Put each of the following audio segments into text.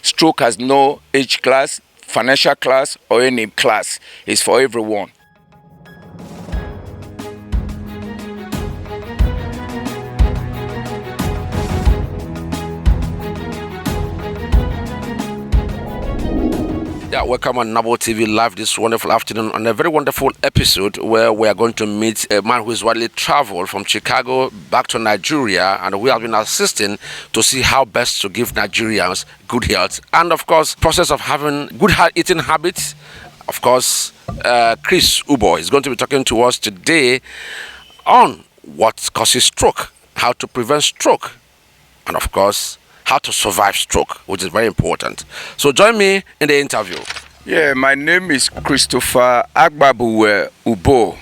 Stroke has no age class, financial class, or any class. It's for everyone. Yeah, welcome on Nabo TV Live this wonderful afternoon on a very wonderful episode where we are going to meet a man who is widely traveled from Chicago back to Nigeria, and we have been assisting to see how best to give Nigerians good health and, of course, process of having good eating habits. Of course, Chris Uboh is going to be talking to us today on what causes stroke, how to prevent stroke, and, of course, how to survive stroke, which is very important. So join me in the interview. Yeah, my name is Christopher Agbabu Uboh,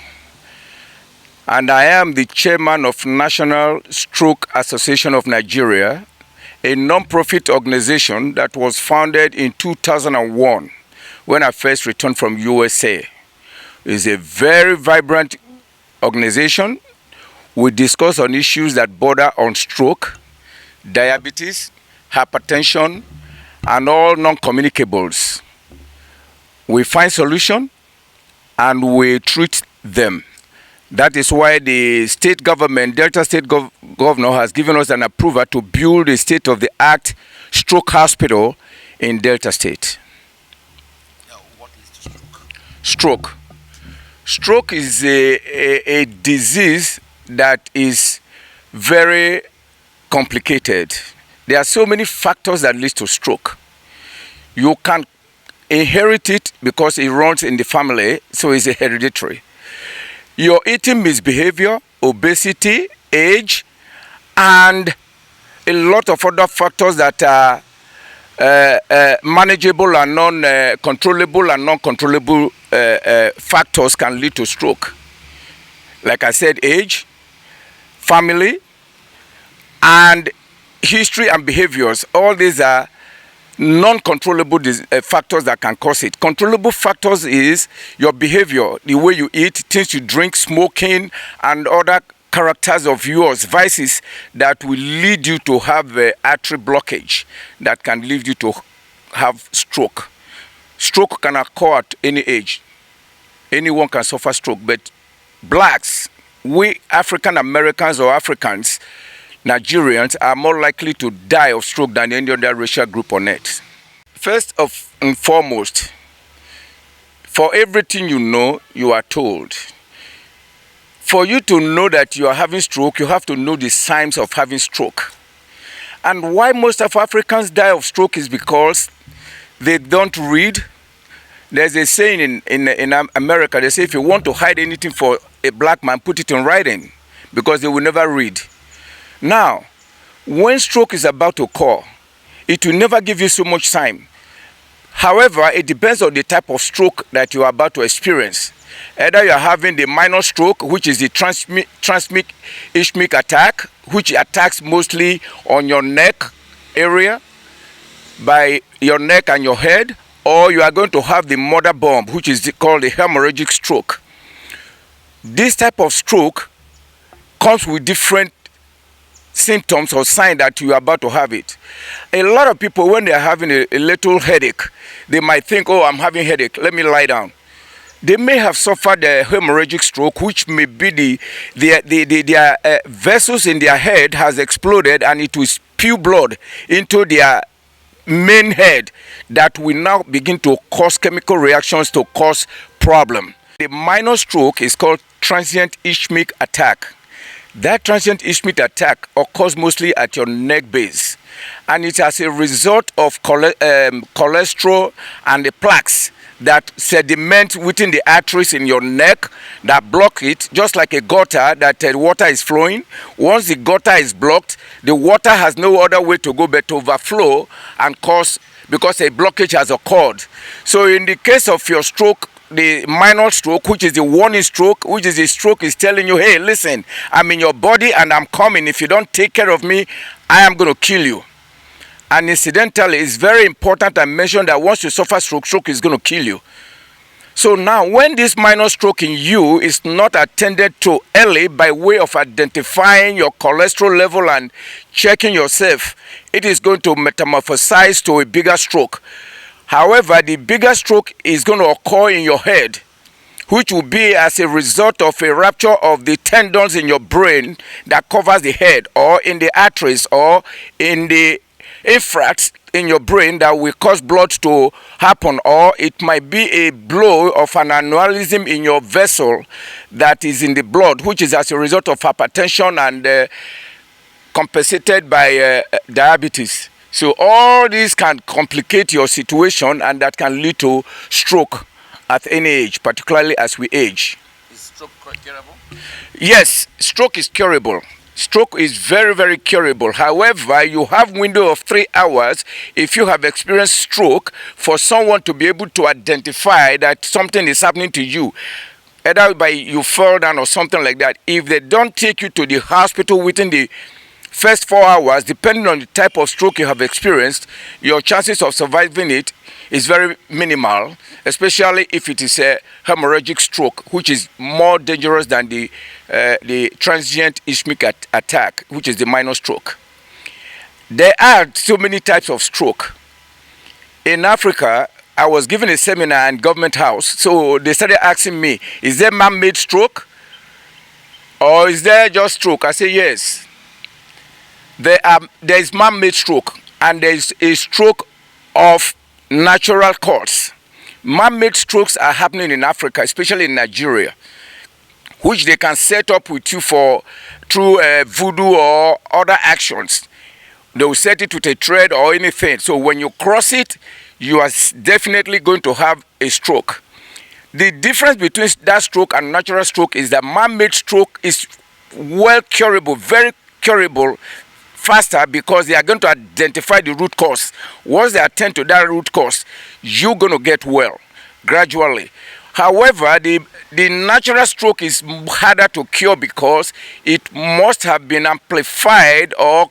and I am the chairman of National Stroke Association of Nigeria, a non-profit organization that was founded in 2001 when I first returned from USA. It's a very vibrant organization. We discuss on issues that border on stroke, diabetes, hypertension, and all non-communicables. We find solution and we treat them. That is why the state government, Delta State Governor, has given us an approval to build a state-of-the-art stroke hospital in Delta State. What is stroke? Stroke. Stroke is a disease that is very complicated. There are so many factors that lead to stroke. You can inherit it because it runs in the family, so it's hereditary. Your eating misbehavior, obesity, age, and a lot of other factors that are manageable and non-controllable and non-controllable factors can lead to stroke. Like I said, age, family, and history and behaviors. All these are non-controllable factors that can cause it. Controllable factors is your behavior, the way you eat, things you drink, smoking, and other characters of yours, vices that will lead you to have artery blockage that can lead you to have stroke. Stroke can occur at any age. Anyone can suffer stroke, but blacks, we African Americans or Africans, Nigerians, are more likely to die of stroke than any other racial group on earth. First and foremost, for everything you know, you are told. For you to know that you are having stroke, you have to know the signs of having stroke. And why most of Africans die of stroke is because they don't read. There's a saying in America, they say if you want to hide anything for a black man, put it in writing, because they will never read. Now, when stroke is about to occur, it will never give you so much time. However, it depends on the type of stroke that you are about to experience. Either you are having the minor stroke, which is the transient ischemic attack, which attacks mostly on your neck area, by your neck and your head, or you are going to have the mother bomb, which is called the hemorrhagic stroke. This type of stroke comes with different symptoms or signs that you are about to have it. A lot of people, when they are having a little headache, they might think, oh, I'm having headache, let me lie down. They may have suffered a hemorrhagic stroke, which may be their vessels in their head has exploded and it will spew blood into their main head that will now begin to cause chemical reactions to cause problem. The minor stroke is called transient ischemic attack. That transient ischemic attack occurs mostly at your neck base, and it's as a result of cholesterol and the plaques that sediment within the arteries in your neck that block it, just like a gutter that water is flowing. Once the gutter is blocked, the water has no other way to go but to overflow and cause, because a blockage has occurred. So in the case of your stroke, the minor stroke, which is the warning stroke, which is the stroke is telling you, hey, listen, I'm in your body and I'm coming. If you don't take care of me, I am going to kill you. And incidentally, it's very important I mention that once you suffer stroke, stroke is going to kill you. So now, when this minor stroke in you is not attended to early by way of identifying your cholesterol level and checking yourself, it is going to metamorphosize to a bigger stroke. However, the bigger stroke is going to occur in your head, which will be as a result of a rupture of the tendons in your brain that covers the head, or in the arteries, or in the infracts in your brain that will cause blood to happen, or it might be a blow of an aneurysm in your vessel that is in the blood, which is as a result of hypertension and compensated by diabetes. So all these can complicate your situation, and that can lead to stroke at any age, particularly as we age. Is stroke curable? Yes, stroke is curable. Stroke is very, very curable. However, you have window of 3 hours if you have experienced stroke for someone to be able to identify that something is happening to you, either by you fall down or something like that. If they don't take you to the hospital within the first 4 hours, depending on the type of stroke you have experienced, your chances of surviving it is very minimal, especially if it is a hemorrhagic stroke, which is more dangerous than the transient ischemic attack, which is the minor stroke. There are so many types of stroke. In Africa, I was given a seminar in Government House, so they started asking me, is there man-made stroke or is there just stroke? I say yes. There is man-made stroke, and there is a stroke of natural cause. Man-made strokes are happening in Africa, especially in Nigeria, which they can set up with you through voodoo or other actions. They will set it with a thread or anything. So when you cross it, you are definitely going to have a stroke. The difference between that stroke and natural stroke is that man-made stroke is well curable, very curable, faster, because they are going to identify the root cause. Once they attend to that root cause, you're going to get well gradually. However, the natural stroke is harder to cure because it must have been amplified or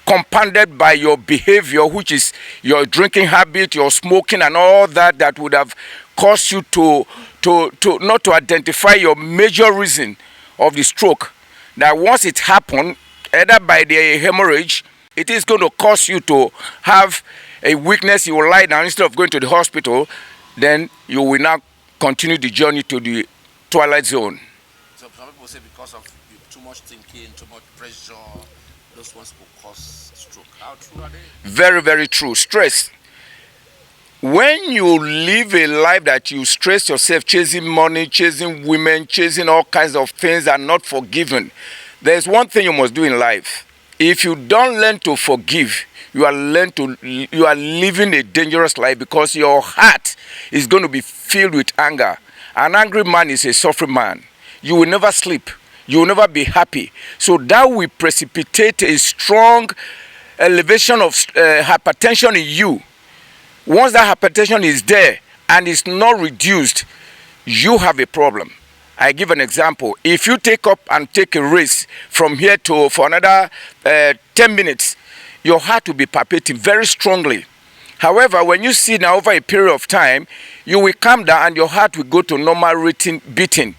compounded by your behavior, which is your drinking habit, your smoking, and all that would have caused you to not to identify your major reason of the stroke. That once it happened, either by the hemorrhage, it is going to cause you to have a weakness. You will lie down instead of going to the hospital. Then you will now continue the journey to the twilight zone. So some people say because of too much thinking, too much pressure, those ones will cause stroke. How true are they? Very, very true. Stress. When you live a life that you stress yourself, chasing money, chasing women, chasing all kinds of things, and not forgiven, there's one thing you must do in life. If you don't learn to forgive, you are living a dangerous life, because your heart is going to be filled with anger. An angry man is a suffering man. You will never sleep. You will never be happy. So that will precipitate a strong elevation of hypertension in you. Once that hypertension is there and is not reduced, you have a problem. I give an example. If you take up and take a race from here for another 10 minutes, your heart will be palpitating very strongly. However, when you see now over a period of time, you will calm down and your heart will go to normal beating.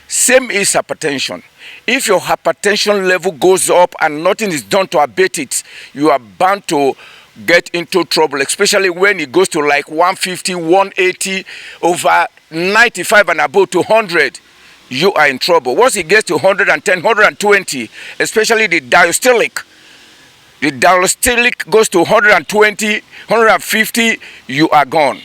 Same is hypertension. If your hypertension level goes up and nothing is done to abate it, you are bound to get into trouble, especially when it goes to like 150, 180, over 95 and above to 100. You are in trouble. Once it gets to 110, 120, especially the diastolic, goes to 120, 150, you are gone,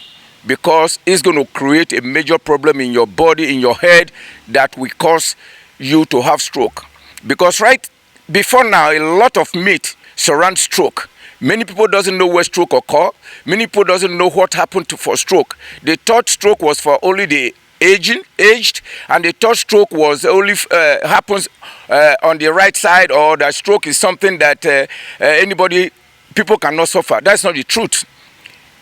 because it's going to create a major problem in your body, in your head, that will cause you to have stroke. Because right before now, a lot of myth surrounds stroke. Many people doesn't know where stroke occur. Many people doesn't know what happened for stroke. They thought stroke was for only the aged, and the third stroke was only happens on the right side, or that stroke is something that people cannot suffer. That's not the truth.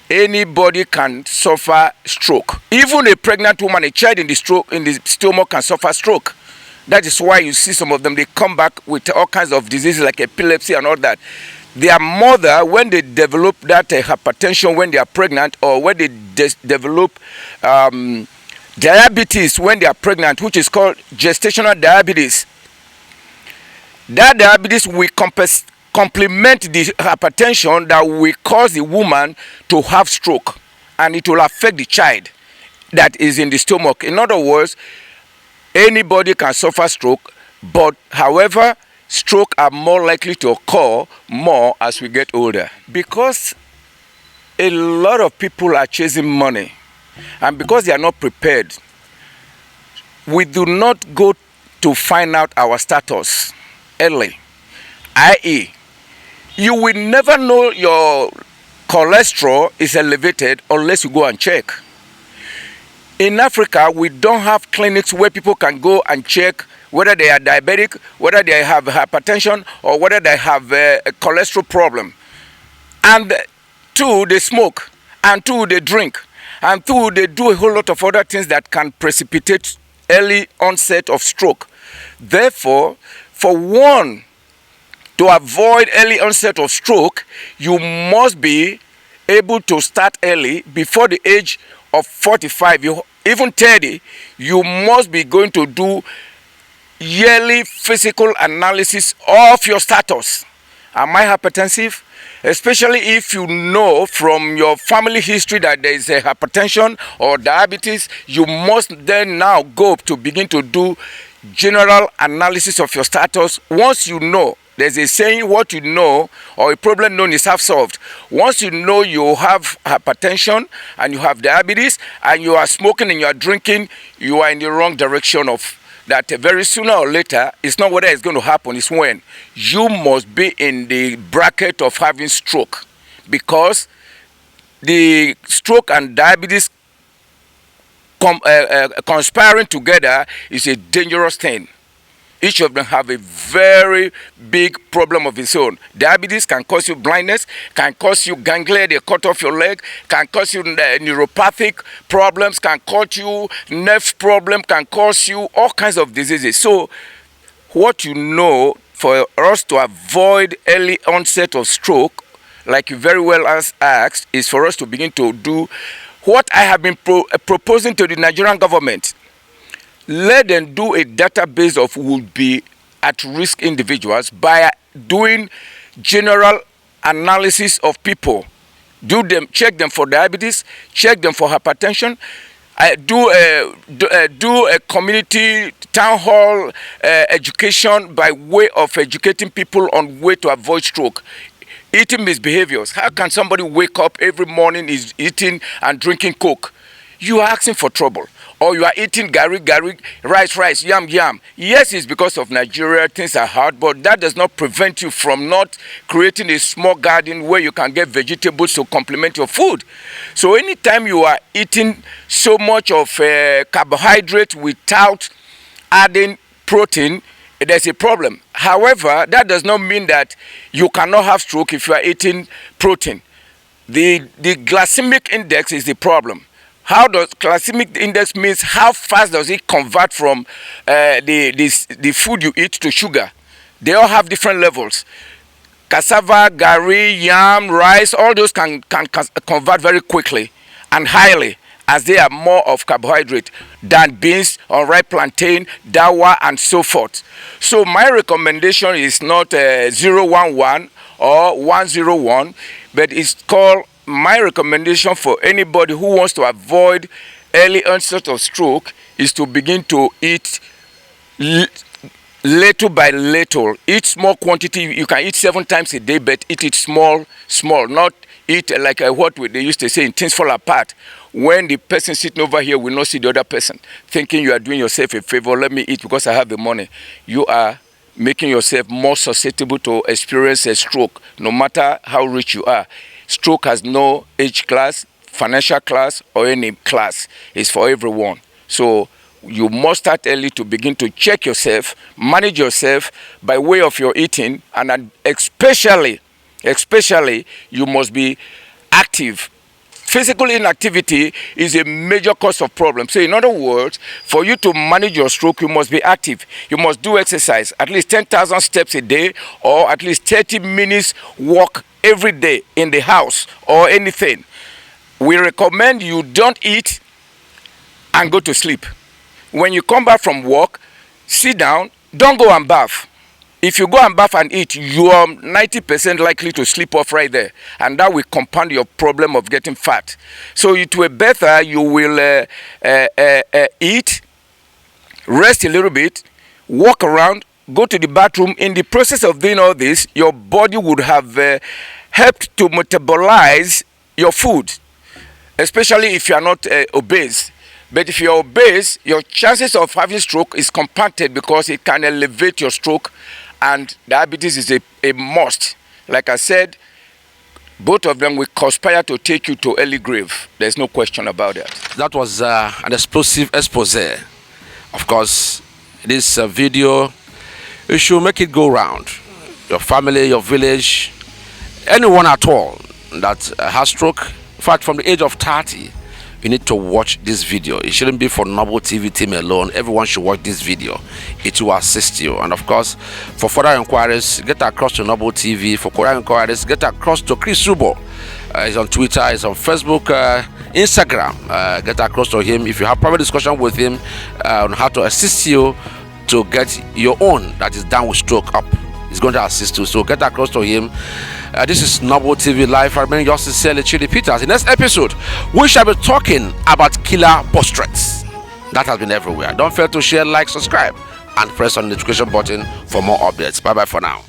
Anybody can suffer stroke. Even a pregnant woman, a child in the stomach can suffer stroke. That is why you see some of them, they come back with all kinds of diseases like epilepsy and all that. Their mother, when they develop that hypertension when they are pregnant, or when they develop diabetes when they are pregnant, which is called gestational diabetes. That diabetes will complement the hypertension that will cause the woman to have stroke, and it will affect the child that is in the stomach. In other words, anybody can suffer stroke, but however, stroke are more likely to occur more as we get older, because a lot of people are chasing money, and because they are not prepared, we do not go to find out our status early, i.e., you will never know your cholesterol is elevated unless you go and check. In Africa, we don't have clinics where people can go and check whether they are diabetic, whether they have hypertension, or whether they have a cholesterol problem. And two, they smoke, and two, they drink, and two, they do a whole lot of other things that can precipitate early onset of stroke. Therefore, for one to avoid early onset of stroke, you must be able to start early. Before the age of 45, even 30, you must be going to do yearly physical analysis of your status. Am I hypertensive? Especially if you know from your family history that there is a hypertension or diabetes, you must then now go to begin to do general analysis of your status. Once you know, there's a saying, what you know or a problem known is half solved. Once you know you have hypertension and you have diabetes and you are smoking and you are drinking, you are in the wrong direction of that. Very sooner or later, it's not whether it's going to happen, it's when. You must be in the bracket of having stroke, because the stroke and diabetes conspiring together is a dangerous thing. Each of them have a very big problem of its own. Diabetes can cause you blindness, can cause you ganglia, they cut off your leg, can cause you neuropathic problems, can cause you nerve problem, can cause you all kinds of diseases. So what you know, for us to avoid early onset of stroke, like you very well asked, is for us to begin to do what I have been proposing to the Nigerian government. Let them do a database of would be at-risk individuals by doing general analysis of people. Check them for diabetes, check them for hypertension, do a community town hall education by way of educating people on way to avoid stroke. Eating misbehaviors. How can somebody wake up every morning is eating and drinking Coke? You are asking for trouble. Or you are eating gari, rice, yam. Yes, it's because of Nigeria, things are hard, but that does not prevent you from not creating a small garden where you can get vegetables to complement your food. So anytime you are eating so much of carbohydrate without adding protein, there's a problem. However, that does not mean that you cannot have stroke if you are eating protein. The glycemic index is the problem. How does glycemic index means how fast does it convert from the food you eat to sugar? They all have different levels. Cassava, gari, yam, rice, all those can convert very quickly and highly, as they are more of carbohydrate than beans, unripe plantain, dawa, and so forth. So my recommendation is not 011 or 101, but it's called, my recommendation for anybody who wants to avoid early onset of stroke is to begin to eat little by little. Eat small quantity. You can eat 7 times a day, but eat it small, not eat like what they used to say, things fall apart. When the person sitting over here will not see the other person, thinking you are doing yourself a favor, let me eat because I have the money. You are making yourself more susceptible to experience a stroke, no matter how rich you are. Stroke has no age class, financial class, or any class. It's for everyone. So you must start early to begin to check yourself, manage yourself by way of your eating, and especially you must be active. Physical inactivity is a major cause of problems. So in other words, for you to manage your stroke, you must be active. You must do exercise, at least 10,000 steps a day, or at least 30 minutes walk every day in the house or anything. We recommend you don't eat and go to sleep. When you come back from work, sit down, don't go and bath. If you go and bath and eat, you are 90% likely to sleep off right there. And that will compound your problem of getting fat. So it will better, you will eat, rest a little bit, walk around, go to the bathroom. In the process of doing all this, your body would have helped to metabolize your food, especially if you are not obese. But if you're obese, your chances of having stroke is compacted because it can elevate your stroke, and diabetes is a must. Like I said, both of them will conspire to take you to early grave. There's no question about that. That was an explosive expose. Of course, this video, you should make it go round. Your family, your village, anyone at all that has stroke, in fact, from the age of 30, you need to watch this video. It shouldn't be for Noble TV team alone. Everyone should watch this video. It will assist you. And of course, for further inquiries, get across to Noble TV. For further inquiries, get across to Chris Subo. He's on Twitter, he's on Facebook, Instagram. Get across to him. If you have private discussion with him on how to assist you to get your own that is down with stroke up, he's going to assist you. So get across to him. This is Noble TV Live. I remain yours sincerely, Chidi Peters. In the next episode, we shall be talking about killer portraits. That has been everywhere. Don't fail to share, like, subscribe, and press on the notification button for more updates. Bye bye for now.